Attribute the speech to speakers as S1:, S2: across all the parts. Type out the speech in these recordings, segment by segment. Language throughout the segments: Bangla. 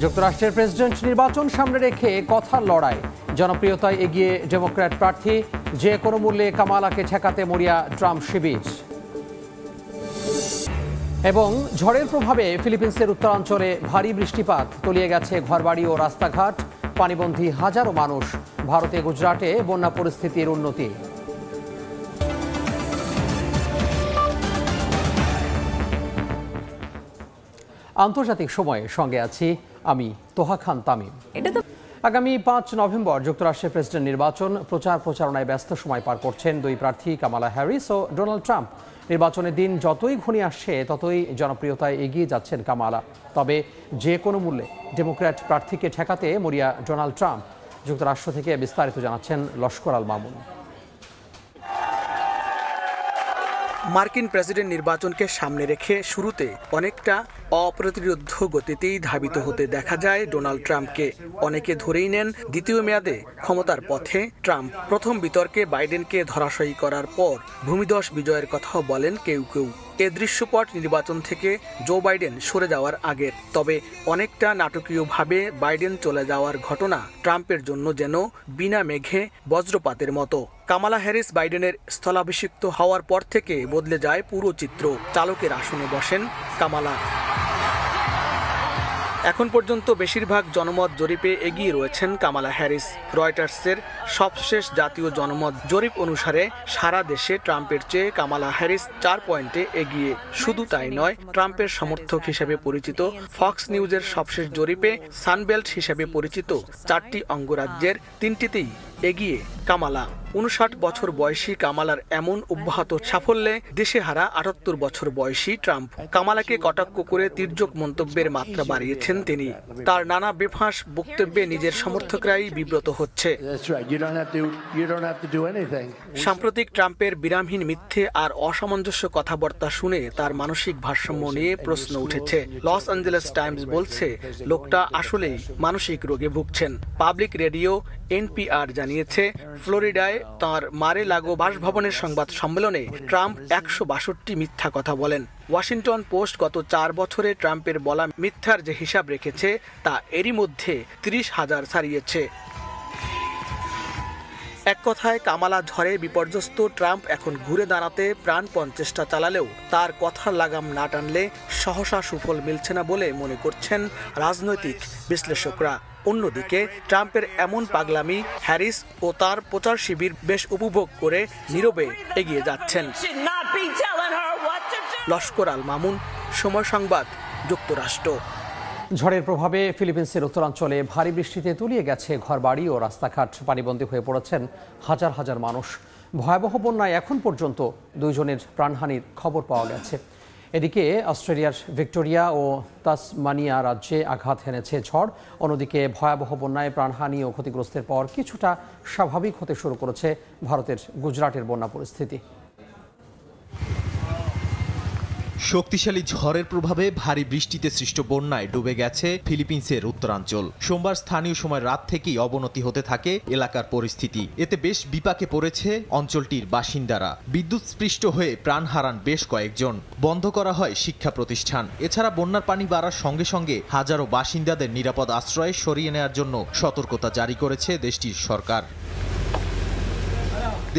S1: যুক্তরাষ্ট্রের প্রেসিডেন্ট নির্বাচন সামনে রেখে কথার লড়াই, জনপ্রিয়তায় এগিয়ে ডেমোক্র্যাট প্রার্থী, যে কোনো মূল্যে কামালাকে ঠেকাতে মরিয়া ট্রাম্প শিবির। এবং ঝড়ের প্রভাবে ফিলিপিন্সের উত্তরাঞ্চলে ভারী বৃষ্টিপাত, তলিয়ে গেছে ঘরবাড়ি ও রাস্তাঘাট, পানিবন্দী হাজারো মানুষ। ভারতে গুজরাটে বন্যা পরিস্থিতির উন্নতি। আন্তর্জাতিক সময়ে সঙ্গে আছি আমি তোহা খান তামিম। আগামী 5 নভেম্বর যুক্তরাষ্ট্রের প্রেসিডেন্ট নির্বাচন, প্রচারণায় ব্যস্ত সময় পার করছেন দুই প্রার্থী কামালা হ্যারিস ও ডোনাল্ড ট্রাম্প। নির্বাচনের দিন যতই ঘনিয়ে আসছে ততই জনপ্রিয়তায় এগিয়ে যাচ্ছেন কামালা। তবে যে কোনো মূল্যে ডেমোক্র্যাট প্রার্থীকে ঠেকাতে মরিয়া ডোনাল্ড ট্রাম্প। যুক্তরাষ্ট্র থেকে বিস্তারিত জানাচ্ছেন লস্কর আল মামুন।
S2: মার্কিন প্রেসিডেন্ট নির্বাচনকে সামনে রেখে শুরুতে অনেকটা অপ্রতিরোধ্য গতিতেই ধাবিত হতে দেখা যায় ডোনাল্ড ট্রাম্পকে। অনেকে ধরেই নেন দ্বিতীয় মেয়াদে ক্ষমতার পথে ট্রাম্প। প্রথম বিতর্কে বাইডেনকে ধরাশয়ী করার পর ভূমিধস বিজয়ের কথাও বলেন কেউ কেউ। এ দৃশ্যপট নির্বাচন থেকে জো বাইডেন সরে যাওয়ার আগের। তবে অনেকটা নাটকীয়ভাবে বাইডেন চলে যাওয়ার ঘটনা ট্রাম্পের জন্য যেন বিনা মেঘে বজ্রপাতের মতো। কামালা হ্যারিস বাইডেনের স্থলাভিষিক্ত হওয়ার পর থেকে বদলে যায় পুরো চিত্র। চালকের আসনে বসেন কামালা। এখন পর্যন্ত বেশিরভাগ জনমত জরিপে এগিয়ে রয়েছেন কামালা হ্যারিস। রয়টার্সের সবশেষ জাতীয় জনমত জরিপ অনুসারে সারা দেশে ট্রাম্পের চেয়ে কামালা হ্যারিস 4 পয়েন্টে এগিয়ে। শুধু তাই নয়, ট্রাম্পের সমর্থক হিসেবে পরিচিত ফক্স নিউজের সবশেষ জরিপে সানবেল্ট হিসেবে পরিচিত 4টি অঙ্গরাজ্যের 3টিতেই এগিয়ে কামালা। 59 বছর বয়সী কামালার এমন অব্যাহত সাফল্যে দিশেহারা 78 বছর বয়সী ট্রাম্প। কামালাকে কটাক্ষ করে তির্যক মন্তব্যের মাত্রা বাড়িয়েছেন তিনি। তার নানা বেফাঁস বক্তব্যে নিজের সমর্থকরাই বিব্রত হচ্ছে। সাম্প্রতিক ট্রাম্পের বিরামহীন মিথ্যে আর অসামঞ্জস্য কথাবার্তা শুনে তার মানসিক ভারসাম্য নিয়ে প্রশ্ন উঠেছে। লস অ্যাঞ্জেলেস টাইমস বলছে লোকটা আসলেই মানসিক রোগে ভুগছেন। পাবলিক রেডিও NPR জানিয়েছে ফ্লোরিডায় তাঁর মারে লাগো বাসভবনের সংবাদ সম্মেলনে ট্রাম্প 162টি মিথ্যা কথা বলেন। ওয়াশিংটন পোস্ট গত 4 বছরে ট্রাম্পের বলা মিথ্যার যে হিসাব রেখেছে তা এরই মধ্যে 30,000 ছাড়িয়েছে। এক কথায় কামালা ঝড়ে বিপর্যস্ত ট্রাম্প এখন ঘুরে দাঁড়াতে প্রাণপণ চেষ্টা চালালেও তার কথার লাগাম না টানলে সহসা সুফল মিলছে না বলে মনে করছেন রাজনৈতিক বিশ্লেষকরা। অন্যদিকে ট্রাম্পের এমন পাগলামি হ্যারিস ও তার প্রচার শিবির বেশ উপভোগ করে নীরবে এগিয়ে যাচ্ছেন। লস্কর আল মামুন, সময় সংবাদ, যুক্তরাষ্ট্র।
S1: ঝড়ের প্রভাবে ফিলিপিন্সের উত্তরাঞ্চলে ভারী বৃষ্টিতে তলিয়ে গেছে ঘরবাড়ি ও রাস্তাঘাট, পানিবন্দী হয়ে পড়েছেন হাজার হাজার মানুষ। ভয়াবহ বন্যায় এখন পর্যন্ত 2 জনের প্রাণহানির খবর পাওয়া গেছে। এদিকে অস্ট্রেলিয়ার ভিক্টোরিয়া ও তাসমানিয়া রাজ্যে আঘাত হেনেছে ঝড়। অন্যদিকে ভয়াবহ বন্যায় প্রাণহানি ও ক্ষতিগ্রস্তের পর কিছুটা স্বাভাবিক হতে শুরু করেছে ভারতের গুজরাটের বন্যা পরিস্থিতি।
S3: শক্তিশালী ঝড়ের প্রভাবে ভারী বৃষ্টিতে সৃষ্ট বন্যায় ডুবে গেছে ফিলিপিন্সের উত্তরাঞ্চল। সোমবার স্থানীয় সময় রাত থেকেই অবনতি হতে থাকে এলাকার পরিস্থিতি। এতে বেশ বিপাকে পড়েছে অঞ্চলটির বাসিন্দারা। বিদ্যুৎস্পৃষ্ট হয়ে প্রাণ হারান বেশ কয়েকজন। বন্ধ করা হয় শিক্ষা প্রতিষ্ঠান। এছাড়া বন্যার পানি বাড়ার সঙ্গে সঙ্গে হাজারো বাসিন্দাদের নিরাপদ আশ্রয়ে সরিয়ে নেওয়ার জন্য সতর্কতা জারি করেছে দেশটির সরকার।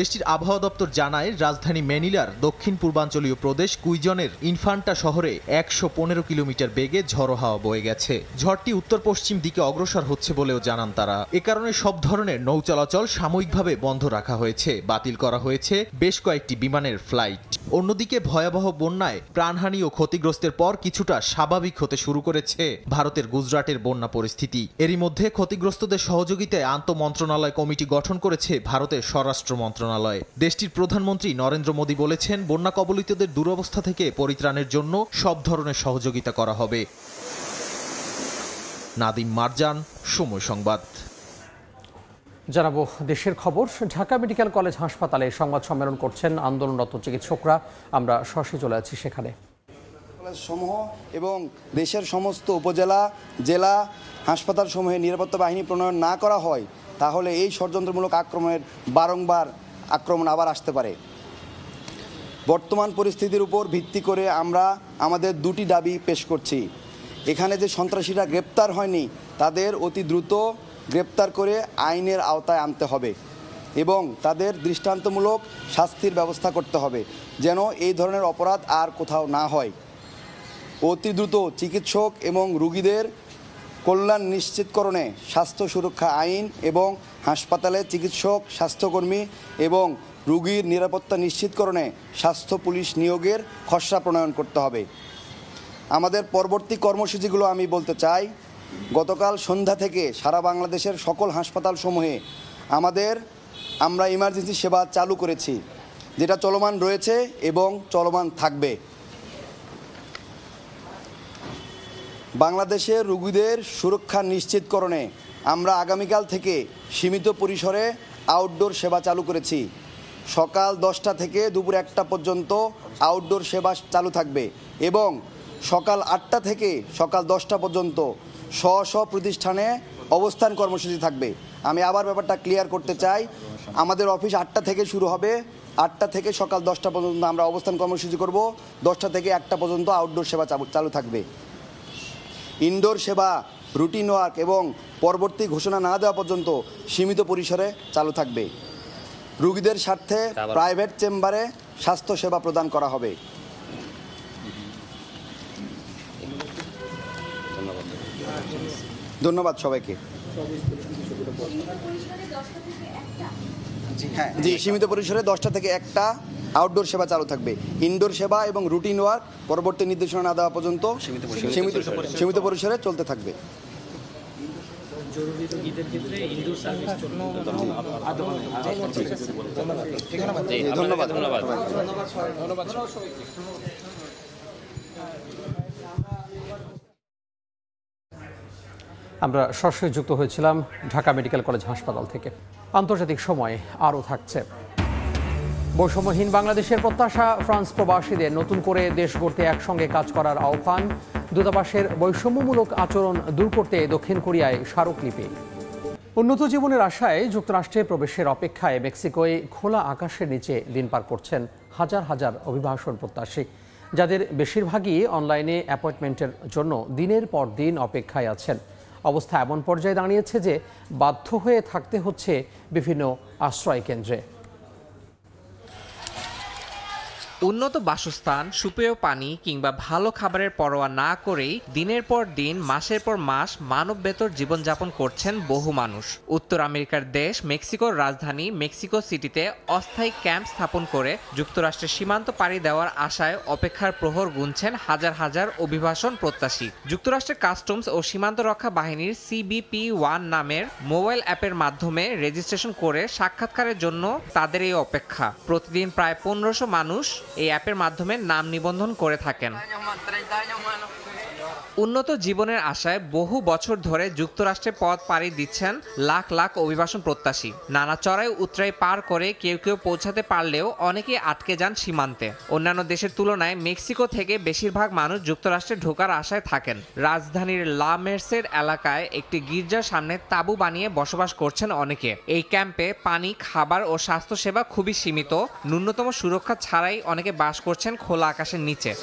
S3: দেশটির আবহাওয়া দপ্তর জানায়, রাজধানী ম্যানিলার দক্ষিণ পূর্বাঞ্চলীয় প্রদেশ কুইজনের ইনফান্টা শহরে 115 কিলোমিটার বেগে ঝড়ো হাওয়া বয়ে গেছে। ঝড়টি উত্তর পশ্চিম দিকে অগ্রসর হচ্ছে বলেও জানান তারা। এ কারণে সব ধরনের নৌ চলাচল সাময়িকভাবে বন্ধ রাখা হয়েছে, বাতিল করা হয়েছে বেশ কয়েকটি বিমানের ফ্লাইট। অন্যদিকে ভয়াবহ বন্যায় প্রাণহানি ও ক্ষতিগ্রস্তের পর কিছুটা স্বাভাবিক হতে শুরু করেছে ভারতের গুজরাটের বন্যা পরিস্থিতি। এরই মধ্যে ক্ষতিগ্রস্তদের সহযোগিতায় আন্তঃমন্ত্রণালয় কমিটি গঠন করেছে ভারতের স্বরাষ্ট্র মন্ত্রণালয়। দেশটির প্রধানমন্ত্রী নরেন্দ্র মোদী বলেছেন, বন্যা কবলিতদের দুরবস্থা থেকে পরিত্রাণের জন্য সব ধরনের সহযোগিতা করা হবে। নাদিম মারজান, সময় সংবাদ।
S1: জানাবো দেশের খবর। ঢাকা মেডিকেল কলেজ হাসপাতালে সংবাদ সম্মেলন করছেন আন্দোলনরত চিকিৎসকরা। আমরা সরাসরি চলে যাচ্ছি সেখানে।
S4: কলেজ সমূহ এবং দেশের সমস্ত উপজেলা, জেলা হাসপাতাল সমূহে নিরাপত্তা বাহিনী প্রণয়ন না করা হয় তাহলে এই ষড়যন্ত্রমূলক আক্রমণের বারংবার আক্রমণ আবার আসতে পারে। বর্তমান পরিস্থিতির উপর ভিত্তি করে আমরা আমাদের 2টি দাবি পেশ করছি। এখানে যে সন্ত্রাসীরা গ্রেপ্তার হয়নি তাদের অতি দ্রুত গ্রেপ্তার করে আইনের আওতায় আনতে হবে এবং তাদের দৃষ্টান্তমূলক শাস্তির ব্যবস্থা করতে হবে যেন এই ধরনের অপরাধ আর কোথাও না হয়। অতি দ্রুত চিকিৎসক এবং রোগীদের কল্যাণ নিশ্চিতকরণে স্বাস্থ্য সুরক্ষা আইন এবং হাসপাতালে চিকিৎসক, স্বাস্থ্যকর্মী এবং রোগীর নিরাপত্তা নিশ্চিতকরণে স্বাস্থ্য পুলিশ নিয়োগের খসড়া প্রণয়ন করতে হবে। আমাদের পরবর্তী কর্মসূচিগুলো আমি বলতে চাই, গতকাল সন্ধ্যা থেকে সারা বাংলাদেশের সকল হাসপাতালসমূহে আমরা ইমার্জেন্সি সেবা চালু করেছি, যেটা চলমান রয়েছে এবং চলমান থাকবে। বাংলাদেশের রোগীদের সুরক্ষা নিশ্চিতকরণে আমরা আগামীকাল থেকে সীমিত পরিসরে আউটডোর সেবা চালু করেছি। সকাল 10টা থেকে দুপুর 1টা পর্যন্ত আউটডোর সেবা চালু থাকবে এবং সকাল 8টা থেকে সকাল 10টা পর্যন্ত স্ব প্রতিষ্ঠানে অবস্থান কর্মসূচি থাকবে। আমি আবার ব্যাপারটা ক্লিয়ার করতে চাই, আমাদের অফিস 8টা থেকে শুরু হবে, 8টা থেকে সকাল 10টা পর্যন্ত আমরা অবস্থান কর্মসূচি করব, 10টা থেকে 1টা পর্যন্ত আউটডোর সেবা চালু থাকবে। ইনডোর সেবা, রুটিন ওয়ার্ক এবং পরবর্তী ঘোষণা না দেওয়া পর্যন্ত সীমিত পরিসরে চালু থাকবে। রোগীদের স্বার্থে প্রাইভেট চেম্বারে স্বাস্থ্য সেবা প্রদান করা হবে। ধন্যবাদ সবাইকে। হ্যাঁ জি, সীমিত পরিসরে 10টা থেকে 1টা আউটডোর সেবা চালু থাকবে। ইনডোর সেবা এবং রুটিন ওয়ার্ক পরবর্তী নির্দেশনা না দেওয়া পর্যন্ত সীমিত পরিসরে চলতে থাকবে। ধন্যবাদ।
S1: আমরা সরাসরি যুক্ত হয়েছিলাম ঢাকা মেডিকেল কলেজ হাসপাতাল থেকে। আন্তর্জাতিক সময় আরও থাকছে। বৈষম্যহীন বাংলাদেশের প্রত্যাশা, ফ্রান্স প্রবাসীদের নতুন করে দেশ গড়তে একসঙ্গে কাজ করার আহ্বান, দূতাবাসের বৈষম্যমূলক আচরণ দূর করতে দক্ষিণ কোরিয়ায় স্মারকলিপি। উন্নত জীবনের আশায় যুক্তরাষ্ট্রে প্রবেশের অপেক্ষায় মেক্সিকোয় খোলা আকাশের নিচে দিন পার করছেন হাজার হাজার অভিবাসন প্রত্যাশী, যাদের বেশিরভাগই অনলাইনে অ্যাপয়েন্টমেন্টের জন্য দিনের পর দিন অপেক্ষায় আছেন। অবস্থা এমন পর্যায়ে দাঁড়িয়েছে যে বাধ্য হয়ে থাকতে হচ্ছে বিভিন্ন আশ্রয় কেন্দ্রে।
S5: উন্নত বাসস্থান, সুপেয় পানি কিংবা ভালো খাবারের পরোয়া না করেই দিনের পর দিন, মাসের পর মাস মানববেতর জীবনযাপন করছেন বহু মানুষ। উত্তর আমেরিকার দেশ মেক্সিকোর রাজধানী মেক্সিকো সিটিতে অস্থায়ী ক্যাম্প স্থাপন করে যুক্তরাষ্ট্রের সীমান্ত পাড়ি দেওয়ার আশায় অপেক্ষার প্রহর গুনছেন হাজার হাজার অভিবাসন প্রত্যাশী। যুক্তরাষ্ট্রের কাস্টমস ও সীমান্ত রক্ষা বাহিনীর CBP-1 নামের মোবাইল অ্যাপের মাধ্যমে রেজিস্ট্রেশন করে সাক্ষাৎকারের জন্য তাদের এই অপেক্ষা। প্রতিদিন প্রায় 1500 মানুষ এই অ্যাপের মাধ্যমে নাম নিবন্ধন করে থাকেন। উন্নত জীবনের আশায় বহু বছর ধরে যুক্তরাষ্ট্রে পথ পাড়ি দিচ্ছেন লাখ লাখ অভিবাসন প্রত্যাশী। নানা চড়াই উতরাই পার করে কেউ কেউ পৌঁছাতে পারলেও অনেকে আটকে যান সীমান্তে। অন্যান্য দেশের তুলনায় মেক্সিকো থেকে বেশিরভাগ মানুষ যুক্তরাষ্ট্রে ঢোকার আশায় থাকেন। রাজধানীর লা মের্সেড এলাকায় একটি গির্জার সামনে তাঁবু বানিয়ে বসবাস করছেন অনেকে। এই ক্যাম্পে পানি, খাবার ও স্বাস্থ্যসেবা খুবই সীমিত। ন্যূনতম সুরক্ষা ছাড়াই অনেকে বাস করছেন খোলা আকাশের নিচে।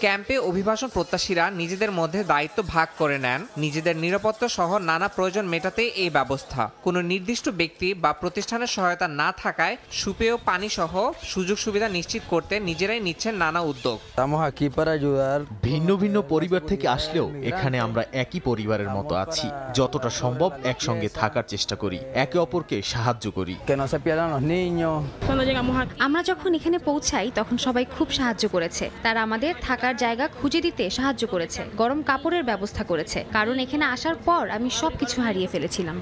S5: ক্যাম্পে অভিবাসন প্রত্যাশীরা নিজেদের মধ্যে দায়িত্ব ভাগ করে নেন। নিজেদের নিরাপত্তা সহ নানা প্রয়োজন মেটাতে এই ব্যবস্থা। কোনো নির্দিষ্ট ব্যক্তি বা প্রতিষ্ঠানের সহায়তা না থাকায় সুপেয় পানি সহ সুযোগ সুবিধা নিশ্চিত করতে নিজেরাই নিচ্ছেন নানা উদ্যোগ।
S3: ভিন্ন ভিন্ন পরিবার থেকে আসলেও এখানে আমরা একই পরিবারের মতো আছি। যতটা সম্ভব একসঙ্গে থাকার চেষ্টা করি, একে অপরকে সাহায্য করি।
S6: আমরা যখন এখানে পৌঁছাই তখন সবাই খুব সাহায্য করেছে। তারা আমাদের থাকার জায়গা খুঁজে দিতে সাহায্য করেছে, গরম কাপড়ের ব্যবস্থা করেছে, কারণ এখানে আসার পর আমি সবকিছু হারিয়ে ফেলেছিলাম।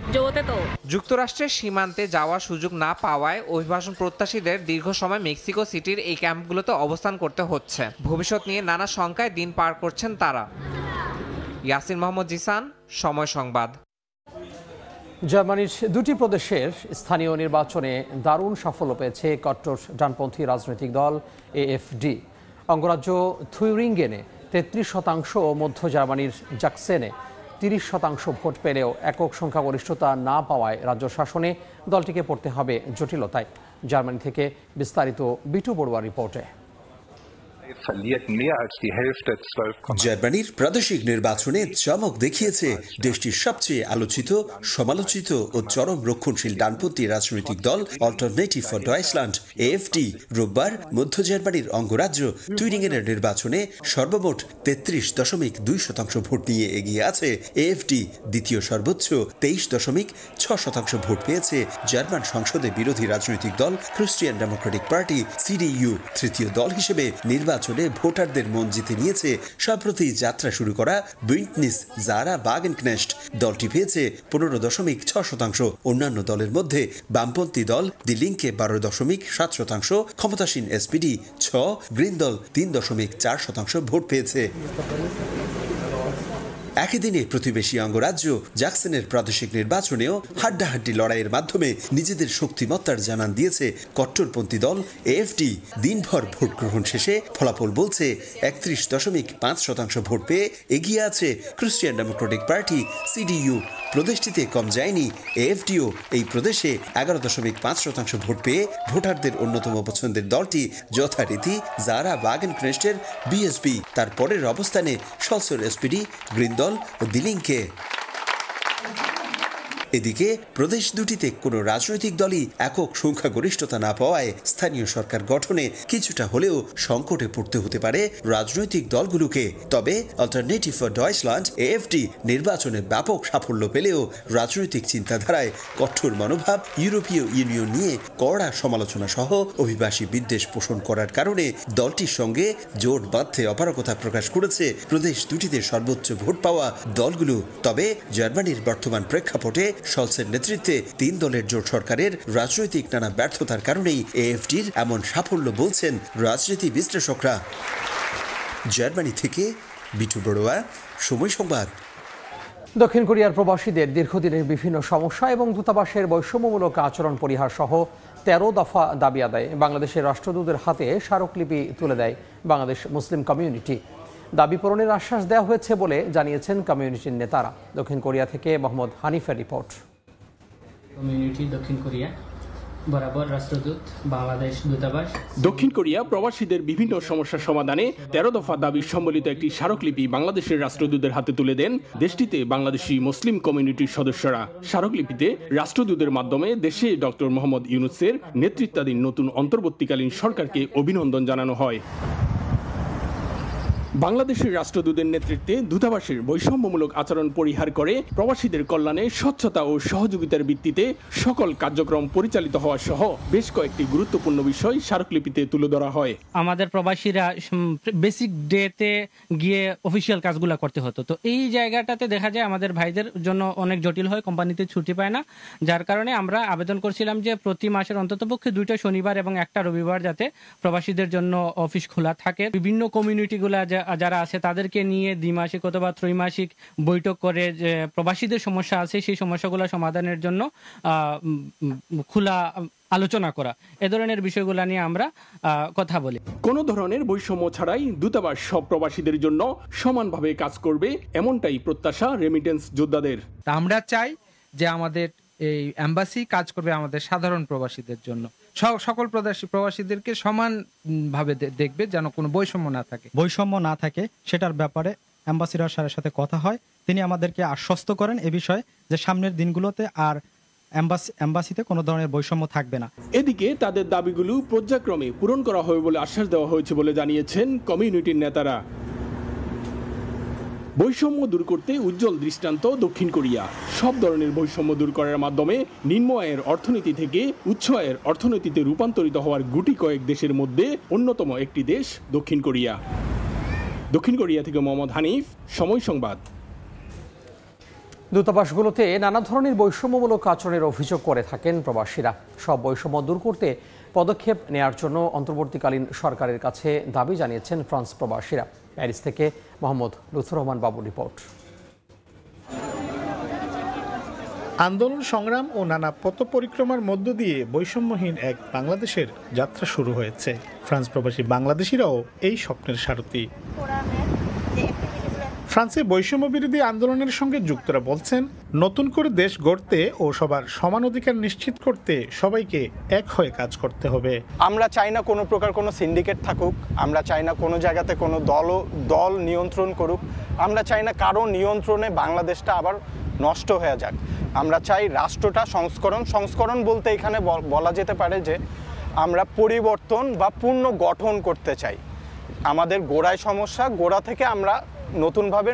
S5: যুক্তরাষ্ট্রের সীমান্তে যাওয়ার সুযোগ না পাওয়ায় অভিবাসন প্রত্যাশীদের দীর্ঘ সময় মেক্সিকো সিটির এই ক্যাম্পগুলোতে অবস্থান করতে হচ্ছে। ভবিষ্যৎ নিয়ে নানা শঙ্কায় দিন পার করছেন তারা। ইয়াসিন মোহাম্মদ জিসান, সময় সংবাদ।
S1: জার্মানির দুটি প্রদেশের স্থানীয় নির্বাচনে দারুণ সাফল্য পেয়েছে কট্টর ডানপন্থী রাজনৈতিক দল AfD। অঙ্গরাজ্য থুরিঙ্গেনে 33% ও মধ্য জার্মানির জাকসেনে 30% ভোট পেলেও একক সংখ্যাগরিষ্ঠতা না পাওয়ায় রাজ্য শাসনে দলটিকে পড়তে হবে জটিলতায়। জার্মানি থেকে বিস্তারিত বিটু বড়ুয়া রিপোর্টে।
S7: জার্মানির প্রাদেশিক নির্বাচনে চমক দেখিয়েছে দেশটির সবচেয়ে আলোচিত, সমালোচিত ও চরম রক্ষণশীল ডানপন্থী রাজনৈতিক দল অল্টারনেটিভ ফর ডয়েচল্যান্ড AfD রোববার মধ্য জার্মানির অঙ্গরাজ্য টুইরিংয়ের নির্বাচনে সর্বমোট 33.2% ভোট নিয়ে এগিয়ে আছে AfD। দ্বিতীয় সর্বোচ্চ 23.6% ভোট পেয়েছে জার্মান সংসদে বিরোধী রাজনৈতিক দল ক্রিশ্চিয়ান ডেমোক্রেটিক পার্টি CDU। তৃতীয় দল হিসেবে নির্বাচনে ভোটারদের মন জিতে নিয়েছে সম্প্রতি যাত্রা শুরু করা বুইন্ডনিস জারা বাগেনকনেস্ট। দলটি পেয়েছে 15.6%। অন্যান্য দলের মধ্যে বামপন্থী দল দি লিঙ্কে 12.7%, ক্ষমতাসীন SPD 6, গ্রিন দল 3.4% ভোট পেয়েছে। একই দিনে প্রতিবেশী অঙ্গরাজ্য জ্যাকসনের প্রাদেশিক নির্বাচনেও হাড্ডাহাড্ডি লড়াইয়ের মাধ্যমে নিজেদের শক্তিমত্তার জানান দিয়েছে কট্টরপন্থী দল AfD। দিনভর ভোট গ্রহণ শেষে ফলাফল বলছে 31.5% ভোট পেয়ে এগিয়ে আছে ক্রিশ্চিয়ান ডেমোক্রেটিক পার্টি CDU। প্রদেশটিতে কম যায়নি AfDও। এই প্রদেশে 11.5% ভোট পেয়ে ভোটারদের অন্যতম পছন্দের দলটি যথারীতি জারা বাগেনকনেস্টের BSP। তার পরের অবস্থানে সলসের SPD, গ্রিন দল ও দি লিঙ্কে। এদিকে প্রদেশ দুটিতে কোনো রাজনৈতিক দলই একক সংখ্যাগরিষ্ঠতা না পাওয়ায় স্থানীয় সরকার গঠনে কিছুটা হলেও সংকটে পড়তে হতে পারে রাজনৈতিক দলগুলোকে। তবে অল্টারনেটিভ ফর ডয়েচল্যান্ড AfD নির্বাচনে ব্যাপক সাফল্য পেলেও রাজনৈতিক চিন্তাধারায় কঠোর মনোভাব, ইউরোপীয় ইউনিয়ন নিয়ে কড়া সমালোচনা সহ অভিবাসী বিদ্বেষ পোষণ করার কারণে দলটির সঙ্গে জোট বাঁধতে অপারগতা প্রকাশ করেছে প্রদেশ দুটিতে সর্বোচ্চ ভোট পাওয়া দলগুলো। তবে জার্মানির বর্তমান প্রেক্ষাপটে সলসের নেতৃত্বে 3 দলের জোট সরকারের রাজনৈতিক নানা ব্যর্থতার কারণেই AfDর এমন সাফল্য বলছেন রাজনীতি বিশ্লেষকরা। জার্মানি থেকে বিটু বড়ুয়া, সময় সংবাদ।
S1: দক্ষিণ কোরিয়ার প্রবাসীদের দীর্ঘদিনের বিভিন্ন সমস্যা এবং দূতাবাসের বৈষম্যমূলক আচরণ পরিহার সহ 13 দফা দাবি আদায়ে বাংলাদেশের রাষ্ট্রদূতের হাতে স্মারকলিপি তুলে দেয় বাংলাদেশ মুসলিম কমিউনিটি। দাবি পূরণের আশ্বাস দেওয়া হয়েছে বলে জানিয়েছেন কমিউনিটির নেতারা। দক্ষিণ কোরিয়া থেকে মোহাম্মদ হানিফের রিপোর্ট।
S8: কমিউনিটি দক্ষিণ কোরিয়া বরাবর রাষ্ট্রদূত বাংলাদেশ দূতাবাস।
S9: দক্ষিণ কোরিয়া প্রবাসীদের বিভিন্ন সমস্যা সমাধানে 13 দফা দাবি সম্বলিত একটি স্মারকলিপি বাংলাদেশের রাষ্ট্রদূতের হাতে তুলে দেন দেশটিতে বাংলাদেশি মুসলিম কমিউনিটির সদস্যরা। স্মারকলিপিতে রাষ্ট্রদূতের মাধ্যমে দেশে ডক্টর মোহাম্মদ ইউনূসের নেতৃত্বাধীন নতুন অন্তর্বর্তীকালীন সরকারকে অভিনন্দন জানানো হয়। বাংলাদেশের রাষ্ট্রদূতের নেতৃত্বে দূতাবাসের বৈষম্যমূলক আচরণ পরিহার করে প্রবাসীদের কল্যাণে স্বচ্ছতা ও সহযোগিতার ভিত্তিতে সকল কার্যক্রম পরিচালিত হওয়া সহ বেশ কয়েকটি গুরুত্বপূর্ণ বিষয় স্মারকলিপিতে তুলে ধরা হয়।
S8: আমাদের প্রবাসীরা বেসিক ডেতে গিয়ে অফিসিয়াল কাজগুলো করতে হতো, তো এই জায়গাটাতে দেখা যায় আমাদের ভাইদের জন্য অনেক জটিল হয়, কোম্পানিতে ছুটি পায় না। যার কারণে আমরা আবেদন করছিলাম যে প্রতি মাসের অন্ততপক্ষে 2টা শনিবার এবং 1টা রবিবার যাতে প্রবাসীদের জন্য অফিস খোলা থাকে। বিভিন্ন কমিউনিটিগুলা যারা আছে তাদেরকে নিয়ে দ্বিমাসিক অথবা ত্রৈমাসিক বৈঠক করে যে প্রবাসীদের সমস্যা আছে সেই সমস্যাগুলো সমাধানের জন্য খোলা আলোচনা করা, এ ধরনের বিষয়গুলো নিয়ে আমরা কথা বলি।
S9: কোনো ধরনের বৈষম্য ছাড়াই দূতাবাস সব প্রবাসীদের জন্য সমানভাবে কাজ করবে, এমনটাই প্রত্যাশা রেমিটেন্স যোদ্ধাদের।
S10: আমরা চাই যে আমাদের এই এম্বাসি কাজ করবে আমাদের সাধারণ প্রবাসীদের জন্য, সকল প্রবাসীদেরকে সমানভাবে দেখবে, যেন কোনো বৈষম্য না থাকে সেটার ব্যাপারে অ্যাম্বাসিডার সাথে কথা হয়। তিনি আমাদেরকে আশ্বস্ত করেন এ বিষয়ে যে সামনের দিনগুলোতে আর এম্বাসিতে কোনো ধরনের বৈষম্য থাকবে না।
S9: এদিকে তাদের দাবিগুলো পর্যায়ক্রমে পূরণ করা হবে বলে আশ্বাস দেওয়া হয়েছে বলে জানিয়েছেন কমিউনিটির নেতারা। বৈষম্য দূর করতে উজ্জ্বল দৃষ্টান্ত দক্ষিণ কোরিয়া। সব ধরনের বৈষম্য দূর করার মাধ্যমে নিম্ন আয়ের অর্থনীতি থেকে উচ্চ আয়ের অর্থনীতিতে রূপান্তরিত হওয়ার গুটি কয়েক দেশের মধ্যে অন্যতম একটি দেশ দক্ষিণ কোরিয়া। দক্ষিণ কোরিয়া থেকে মোহাম্মদ হানিফ, সময় সংবাদ।
S1: দূতাবাসগুলোতে নানা ধরনের বৈষম্যমূলক আচরণের অভিযোগ করে থাকেন প্রবাসীরা। সব বৈষম্য দূর করতে পদক্ষেপ নেয়ার জন্য অন্তর্বর্তীকালীন সরকারের কাছে দাবি জানিয়েছেন ফ্রান্স প্রবাসীরা। প্যারিস থেকে মোহাম্মদ লুৎফর রহমান বাবুর রিপোর্ট।
S11: আন্দোলন, সংগ্রাম ও নানা পথ পরিক্রমার মধ্য দিয়ে বৈষম্যহীন এক বাংলাদেশের যাত্রা শুরু হয়েছে। ফ্রান্স প্রবাসী বাংলাদেশিরাও এই স্বপ্নের সারথি। ফ্রান্সে বৈষম্য বিরোধী আন্দোলনের সঙ্গে যুক্তরা বলছেন, নতুন করে দেশ গড়তে ও সবার সমান অধিকার নিশ্চিত করতে সবাইকে এক হয়ে কাজ করতে হবে।
S12: আমরা চাই না কোনো প্রকার কোনো সিন্ডিকেট থাকুক, আমরা চাই না কোনো জায়গাতে কোনো দল নিয়ন্ত্রণ করুক, আমরা চাই না কারো নিয়ন্ত্রণে বাংলাদেশটা আবার নষ্ট হয়ে যাক। আমরা চাই রাষ্ট্রটা সংস্করণ বলতে এখানে বলা যেতে পারে যে আমরা পরিবর্তন বা পূর্ণ গঠন করতে চাই। আমাদের গোড়ায় সমস্যা, গোড়া থেকে আমরা নতুনভাবে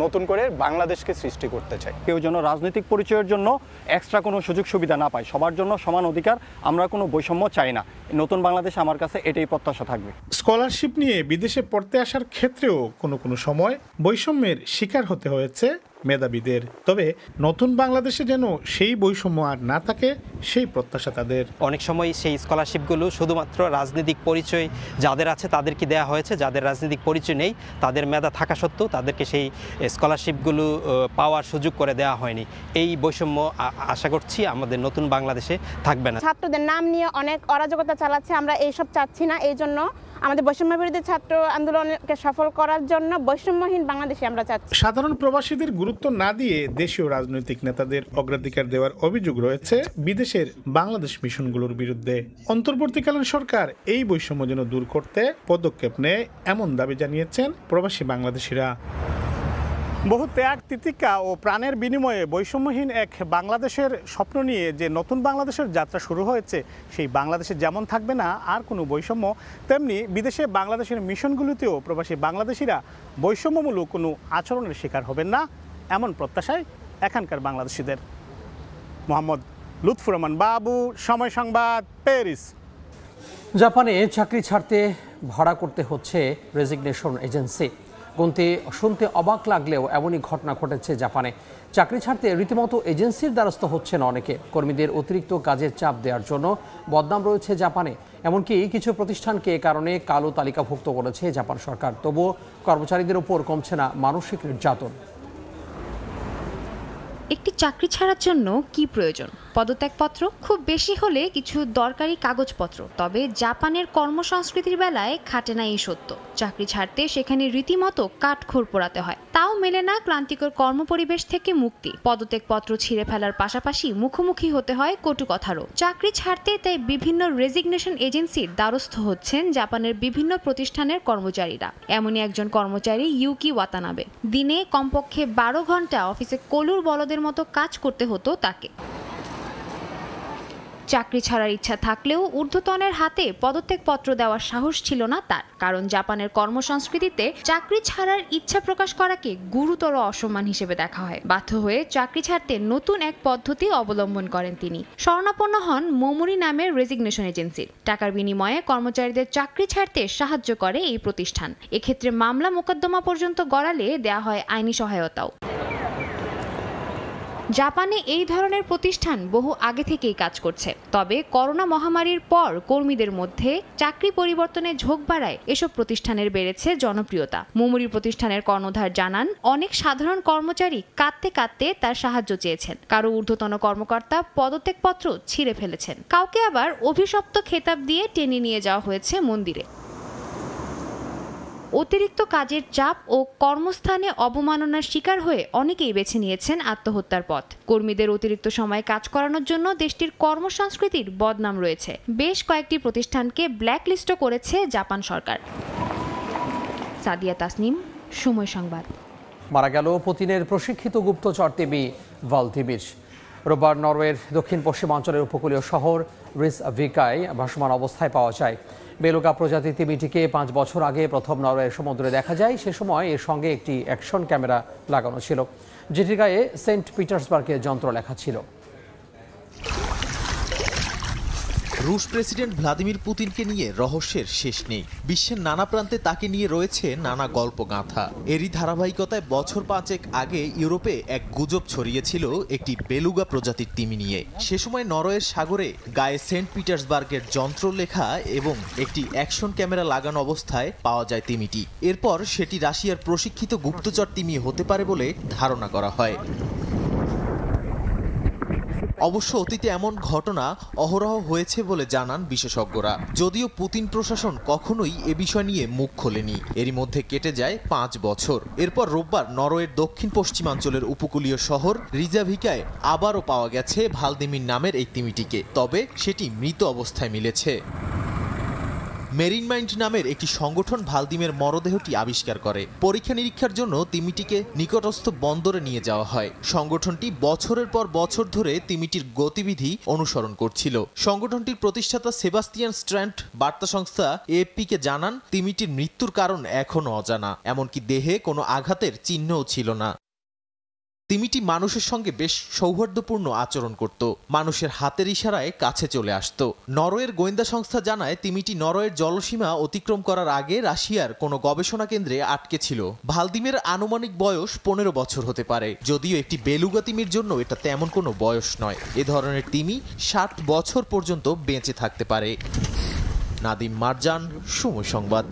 S12: নতুন করে বাংলাদেশকে সৃষ্টি করতে চাই।
S13: কেউ যেন রাজনৈতিক পরিচয়ের জন্য এক্সট্রা কোনো সুযোগ সুবিধা না পায়, সবার জন্য সমান অধিকার, আমরা কোনো বৈষম্য চাই না। নতুন বাংলাদেশ আমার কাছে এটাই প্রত্যাশা থাকবে।
S11: স্কলারশিপ নিয়ে বিদেশে পড়তে আসার ক্ষেত্রেও কোনো সময় বৈষম্যের শিকার হতে হয়েছে মেধাবীদের। তবে নতুন বাংলাদেশে যেন সেই বৈষম্য আর না থাকে, সেই প্রত্যাশা তাদের।
S14: অনেক সময় সেই স্কলারশিপগুলো শুধুমাত্র রাজনৈতিক পরিচয় যাদের আছে তাদেরকে দেওয়া হয়েছে, যাদের রাজনৈতিক পরিচয় নেই তাদের মেধা থাকা সত্ত্বেও তাদেরকে সেই স্কলারশিপগুলো পাওয়ার সুযোগ করে দেওয়া হয়নি। এই বৈষম্য আশা করছি আমাদের নতুন বাংলাদেশে থাকবে না।
S15: ছাত্রদের নাম নিয়ে অনেক অরাজকতা চালাচ্ছে, আমরা এইসব চাচ্ছি না। এই জন্য আমাদের বৈষম্য বিরোধী ছাত্র আন্দোলনকে সফল করার জন্য বৈষম্যহীন বাংলাদেশে আমরা চাচ্ছি।
S11: সাধারণ প্রবাসীদের গুরুত্ব না দিয়ে দেশীয় রাজনৈতিক নেতাদের অগ্রাধিকার দেওয়ার অভিযোগ রয়েছে বিদেশের বাংলাদেশ মিশনগুলোর বিরুদ্ধে। অন্তর্বর্তীকালীন সরকার এই বৈষম্য যেন দূর করতে পদক্ষেপ নেয়, এমন দাবি জানিয়েছেন প্রবাসী বাংলাদেশিরা। বহু ত্যাগ তিতিক্ষা ও প্রাণের বিনিময়ে বৈষম্যহীন এক বাংলাদেশের স্বপ্ন নিয়ে যে নতুন বাংলাদেশের যাত্রা শুরু হয়েছে, সেই বাংলাদেশে যেমন থাকবে না আর কোনো বৈষম্য, তেমনি বিদেশে বাংলাদেশের মিশনগুলোতেও প্রবাসী বাংলাদেশিরা বৈষম্যমূলক কোনো আচরণের শিকার হবেন না, এমন প্রত্যাশায় এখানকার বাংলাদেশিদের। মোহাম্মদ লুৎফুর রহমান বাবু, সময় সংবাদ, প্যারিস।
S1: জাপানে চাকরি ছাড়তে ভাড়া করতে হচ্ছে রেজিগনেশন এজেন্সি। শুনতে অবাক লাগলেও এমনই ঘটনা ঘটেছে জাপানে। চাকরি ছাড়তে রীতিমতো এজেন্সির দ্বারস্থ হচ্ছেন অনেকে। কর্মীদের অতিরিক্ত কাজের চাপ দেওয়ার জন্য বদনাম রয়েছে জাপানে। এমনকি কিছু প্রতিষ্ঠানকে এ কারণে কালো তালিকাভুক্ত করেছে জাপান সরকার। তবুও কর্মচারীদের উপর কমছে না মানসিক নির্যাতন।
S6: একটি চাকরি ছাড়ার জন্য কি প্রয়োজন? পদত্যাগপত্র, খুব বেশি হলে কিছু দরকারি কাগজপত্র। তবে জাপানের কর্মসংস্কৃতির বেলায় খাটে না এই সত্য। চাকরি ছাড়তে সেখানে রীতিমতো কাঠখড় পোড়াতে হয়। তাও মেলে না ক্লান্তিকর কর্মপরিবেশ থেকে মুক্তি। পদত্যাগপত্র ছিঁড়ে ফেলার পাশাপাশি মুখোমুখি হতে হয় কটু কথারও। চাকরি ছাড়তে তাই বিভিন্ন রেজিগনেশন এজেন্সির দ্বারস্থ হচ্ছেন জাপানের বিভিন্ন প্রতিষ্ঠানের কর্মচারীরা। এমনই একজন কর্মচারী ইউকি ওয়াতানাবে। দিনে কমপক্ষে 12 ঘন্টা অফিসে কলুর বলদের মতো কাজ করতে হতো তাকে। চাকরি ছাড়ার ইচ্ছা থাকলেও ঊর্ধ্বতনের হাতে পদত্যাগপত্র দেওয়ার সাহস ছিল না তার। কারণ জাপানের কর্মসংস্কৃতিতে চাকরি ছাড়ার ইচ্ছা প্রকাশ করাকে গুরুতর অসম্মান হিসেবে দেখা হয়। বাধ্য হয়ে চাকরি ছাড়তে নতুন এক পদ্ধতি অবলম্বন করেন তিনি। শরণাপন্ন হন মোমোরি নামের রেজিগনেশন এজেন্সির। টাকার বিনিময়ে কর্মচারীদের চাকরি ছাড়তে সাহায্য করে এই প্রতিষ্ঠান। এক্ষেত্রে মামলা মোকদ্দমা পর্যন্ত গড়ালে দেয়া হয় আইনি সহায়তাও। জাপানে এই ধরনের প্রতিষ্ঠান বহু আগে থেকেই কাজ করছে। তবে করোনা মহামারীর পর কর্মীদের মধ্যে চাকরি পরিবর্তনে ঝোঁক বাড়ায় এসব প্রতিষ্ঠানের বেড়েছে জনপ্রিয়তা। মোমোরি প্রতিষ্ঠানের কর্ণধার জানান, অনেক সাধারণ কর্মচারী কাঁদতে কাঁদতে তার সাহায্য চেয়েছেন। কারো ঊর্ধ্বতন কর্মকর্তা পদত্যাগপত্র ছিঁড়ে ফেলেছেন। কাউকে আবার অভিশপ্ত খেতাব দিয়ে টেনে নিয়ে যাওয়া হয়েছে মন্দিরে। অতিরিক্ত কাজের চাপ ও কর্মস্থানে অবমাননার শিকার হয়ে অনেকেই বেছে নিয়েছেন আত্মহত্যার পথ। কর্মীদের অতিরিক্ত সময় কাজ করানোর জন্য দেশটির কর্মসংস্কৃতির বদনাম রয়েছে। বেশ কয়েকটি প্রতিষ্ঠানকে ব্ল্যাকলিস্টও করেছে জাপান সরকার। সাদিয়া তাসনিম, সময় সংবাদ।
S1: মারা গেল পুতিনের প্রশিক্ষিত গুপ্তচর তিমি ভালদিমির। রোববার নরওয়ের দক্ষিণ পশ্চিমাঞ্চলের উপকূলীয় শহর রিসভিকায় ভাসমান অবস্থায় পাওয়া যায়। বেলুগা প্রজাতির তিমিটিকে 5 বছর আগে প্রথম নরওয়ের সমুদ্রে দেখা যায়। সে সময় এর সঙ্গে একটি অ্যাকশন ক্যামেরা লাগানো ছিল, যেটির গায়ে সেন্ট পিটার্সবার্গের যন্ত্র লেখা ছিল।
S3: রুশ প্রেসিডেন্ট ভ্লাদিমির পুতিনকে নিয়ে রহস্যের শেষ নেই। বিশ্বের নানা প্রান্তে তাকে নিয়ে রয়েছে নানা গল্পগাথা। এরই ধারাবাহিকতায় বছর 5 আগে ইউরোপে এক গুজব ছড়িয়েছিল একটি বেলুগা প্রজাতির তিমি নিয়ে। সে সময় নরওয়ের সাগরে গায়ে সেন্ট পিটার্সবার্গের যন্ত্র লেখা এবং একটি অ্যাকশন ক্যামেরা লাগানো অবস্থায় পাওয়া যায় তিমিটি। এরপর সেটি রাশিয়ার প্রশিক্ষিত গুপ্তচর তিমি হতে পারে বলে ধারণা করা হয়। অবশ্য অতীতে এমন ঘটনা অহরহ হয়েছে বলে জানান বিশেষজ্ঞরা। যদিও পুতিন প্রশাসন কখনোই এ বিষয় নিয়ে মুখ খোলেনি। এরই মধ্যে কেটে যায় 5 বছর। এরপর রোববার নরওয়ের দক্ষিণ পশ্চিমাঞ্চলের উপকূলীয় শহর রিজাভিকায় আবারও পাওয়া গেছে ভালদিমির নামের এই তিমিটিকে। তবে সেটি মৃত অবস্থায় মিলেছে। মেরিন মাইন্ড নামের একটি সংগঠন ভালদিমের মরদেহটি আবিষ্কার করে। পরীক্ষা নিরীক্ষার জন্য তিমিটিকে নিকটস্থ বন্দরে নিয়ে যাওয়া হয়। সংগঠনটি বছরের পর বছর ধরে তিমিটির গতিবিধি অনুসরণ করছিল। সংগঠনটির প্রতিষ্ঠাতা সেবাস্তিয়ান স্ট্র্যান্ড বার্তা সংস্থা এএফপিকে জানান, তিমিটির মৃত্যুর কারণ এখনও অজানা, এমনকি দেহে কোনো আঘাতের চিহ্নও ছিল না। তিমিটি মানুষের সঙ্গে বেশ সৌহার্দ্যপূর্ণ আচরণ করত, মানুষের হাতের ইশারায় কাছে চলে আসত। নরওয়ের গোয়েন্দা সংস্থা জানায়, তিমিটি নরওয়ের জলসীমা অতিক্রম করার আগে রাশিয়ার কোনো গবেষণা কেন্দ্রে আটকে ছিল। ভালদিমের আনুমানিক বয়স 15 বছর হতে পারে, যদিও একটি বেলুগা তিমির জন্য এটা তেমন কোনো বয়স নয়। এ ধরনের তিমি 60 বছর পর্যন্ত বেঁচে থাকতে পারে। নাদিম মারজান, সময় সংবাদ।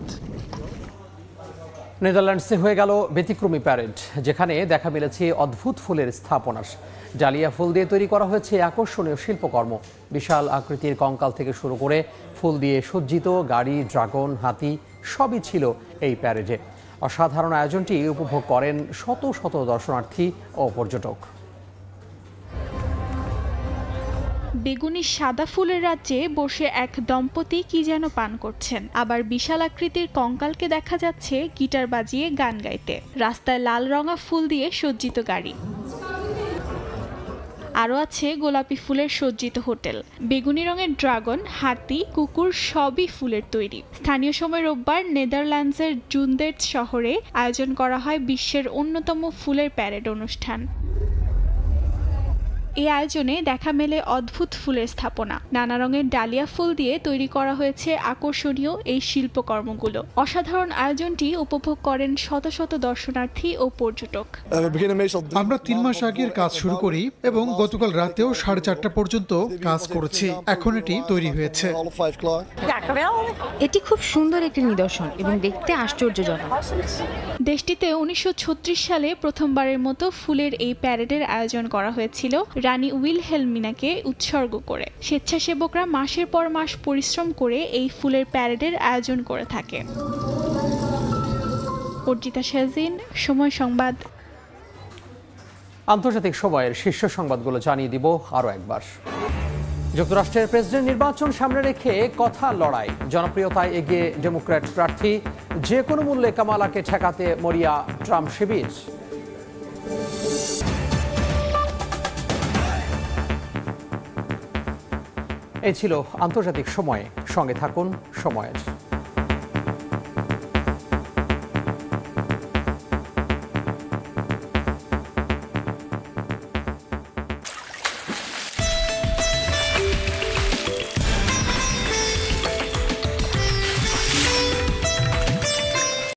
S1: নেদারল্যান্ডসে হয়ে গেল ব্যতিক্রমী প্যারেড, যেখানে দেখা মিলেছে অদ্ভুত ফুলের স্থাপনার। ডালিয়া ফুল দিয়ে তৈরি করা হয়েছে আকর্ষণীয় শিল্পকর্ম। বিশাল আকৃতির কঙ্কাল থেকে শুরু করে ফুল দিয়ে সজ্জিত গাড়ি, ড্রাগন, হাতি সবই ছিল এই প্যারেডে। অসাধারণ আয়োজনটি উপভোগ করেন শত শত দর্শনার্থী ও পর্যটক।
S16: বেগুনি সাদা ফুলের রাজ্যে বসে এক দম্পতি কি যেন পান করছেন। আবার বিশাল আকৃতির কঙ্কালকে দেখা যাচ্ছে গিটার বাজিয়ে গান গাইতে। রাস্তায় লাল রঙা ফুল দিয়ে সজ্জিত গাড়ি, আরও আছে গোলাপি ফুলের সজ্জিত হোটেল। বেগুনি রঙের ড্রাগন, হাতি, কুকুর সবই ফুলের তৈরি। স্থানীয় সময় রোববার নেদারল্যান্ডসের জুনদের্ট শহরে আয়োজন করা হয় বিশ্বের অন্যতম ফুলের প্যারেড অনুষ্ঠান। এই আয়োজনে দেখা মেলে অদ্ভুত ফুলের স্থাপনা। নানা রঙের ডালিয়া ফুল দিয়ে তৈরি করা হয়েছে আকর্ষণীয় এই শিল্পকর্মগুলো। অসাধারণ আয়োজনটি উপভোগ করেন শত শত দর্শনার্থী ও পর্যটক।
S17: আমরা 3 মাস আগের কাজ শুরু করি এবং গতকাল রাতেও 4:30 পর্যন্ত কাজ করেছি। এখন এটি তৈরি হয়েছে।
S6: এটি খুব সুন্দর একটি নিদর্শন এবং দেখতে আশ্চর্যজনক।
S16: দেশটিতে 1936 সালে প্রথমবারের মতো ফুলের এই প্যারেডের আয়োজন করা হয়েছিল রানী উইলহেলমিনাকে উৎসর্গ করে। স্বেচ্ছাসেবকরা মাসের পর মাস পরিশ্রম করে এই ফুলের প্যারেডের আয়োজন করে থাকে। অর্জিতা শাহজিন, সময় সংবাদ।
S1: আন্তর্জাতিক সময়ের শীর্ষ সংবাদগুলো জানিয়ে দিব আরও একবার। যুক্তরাষ্ট্রের প্রেসিডেন্ট নির্বাচন সামনে রেখে কথা লড়াই। জনপ্রিয়তায় এগিয়ে ডেমোক্র্যাট প্রার্থী, যে কোনো মূল্যে কামালাকে ঠেকাতে মরিয়া ট্রাম্প শিবির। এই ছিল আন্তর্জাতিক সময়ে। সঙ্গে থাকুন সময়ের।